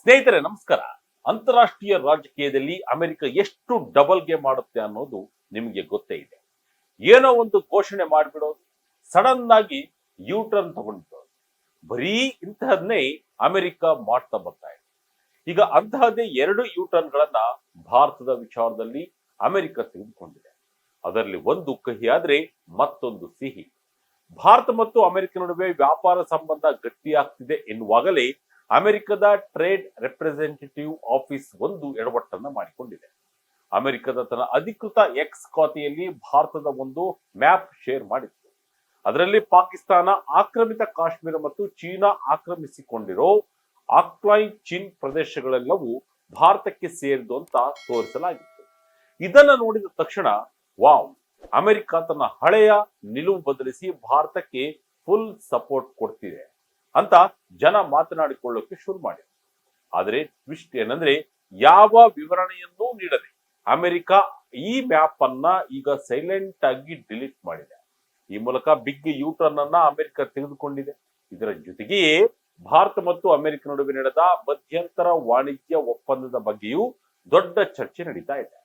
ಸ್ನೇಹಿತರೆ ನಮಸ್ಕಾರ. ಅಂತಾರಾಷ್ಟ್ರೀಯ ರಾಜಕೀಯದಲ್ಲಿ ಅಮೆರಿಕ ಎಷ್ಟು ಡಬಲ್ ಗೇಮ್ ಮಾಡುತ್ತೆ ಅನ್ನೋದು ನಿಮಗೆ ಗೊತ್ತೇ ಇದೆ. ಏನೋ ಒಂದು ಘೋಷಣೆ ಮಾಡಿಬಿಡೋದು, ಸಡನ್ ಆಗಿ ಯೂ ಟರ್ನ್ ತಗೊಂಡ್ಬಿಡೋದು, ಬರೀ ಇಂತಹದ್ನೇ ಅಮೆರಿಕ ಮಾಡ್ತಾ ಬರ್ತಾ ಇದೆ. ಈಗ ಅಂತಹದ್ದೇ 2 ಯೂ ಟರ್ನ್ ಗಳನ್ನ ಭಾರತದ ವಿಚಾರದಲ್ಲಿ ಅಮೆರಿಕ ತೆಗೆದುಕೊಂಡಿದೆ. ಅದರಲ್ಲಿ ಒಂದು ಕಹಿ ಆದ್ರೆ ಮತ್ತೊಂದು ಸಿಹಿ. ಭಾರತ ಮತ್ತು ಅಮೆರಿಕ ನಡುವೆ ವ್ಯಾಪಾರ ಸಂಬಂಧ ಗಟ್ಟಿಯಾಗ್ತಿದೆ ಎನ್ನುವಾಗಲೇ ಅಮೆರಿಕದ ಟ್ರೇಡ್ ರೆಪ್ರೆಸೆಂಟೇಟಿವ್ ಆಫೀಸ್ ಒಂದು ಎಡವಟ್ಟನ್ನ ಮಾಡಿಕೊಂಡಿದೆ. ಅಮೆರಿಕದ ತನ್ನ ಅಧಿಕೃತ ಎಕ್ಸ್ ಖಾತೆಯಲ್ಲಿ ಭಾರತದ ಒಂದು ಮ್ಯಾಪ್ ಶೇರ್ ಮಾಡಿತ್ತು. ಅದರಲ್ಲಿ ಪಾಕಿಸ್ತಾನ ಆಕ್ರಮಿತ ಕಾಶ್ಮೀರ ಮತ್ತು ಚೀನಾ ಆಕ್ರಮಿಸಿಕೊಂಡಿರೋ ಆಕ್ಲಾಯ್ ಚಿನ್ ಪ್ರದೇಶಗಳೆಲ್ಲವೂ ಭಾರತಕ್ಕೆ ಸೇರಿದು ಅಂತ ತೋರಿಸಲಾಗಿತ್ತು. ಇದನ್ನ ನೋಡಿದ ತಕ್ಷಣ ವಾವ್, ಅಮೆರಿಕ ತನ್ನ ಹಳೆಯ ನಿಲುವು ಬದಲಿಸಿ ಭಾರತಕ್ಕೆ ಫುಲ್ ಸಪೋರ್ಟ್ ಕೊಡ್ತಿದೆ ಅಂತ ಜನ ಮಾತನಾಡಿಕೊಳ್ಳೋಕೆ ಶುರು ಮಾಡಿದೆ. ಆದರೆ ಟ್ವಿಸ್ಟ್ ಏನಂದ್ರೆ, ಯಾವ ವಿವರಣೆಯನ್ನೂ ನೀಡದೆ ಅಮೆರಿಕ ಈ ಮ್ಯಾಪ್ ಅನ್ನ ಈಗ ಸೈಲೆಂಟ್ ಆಗಿ ಡಿಲೀಟ್ ಮಾಡಿದೆ. ಈ ಮೂಲಕ ಬಿಗ್ ಯೂ ಟರ್ನ್ ಅನ್ನ ಅಮೆರಿಕ ತೆಗೆದುಕೊಂಡಿದೆ. ಇದರ ಜೊತೆಗೆಯೇ ಭಾರತ ಮತ್ತು ಅಮೆರಿಕ ನಡುವೆ ನಡೆದ ಮಧ್ಯಂತರ ವಾಣಿಜ್ಯ ಒಪ್ಪಂದದ ಬಗ್ಗೆಯೂ ದೊಡ್ಡ ಚರ್ಚೆ ನಡೀತಾ ಇದೆ.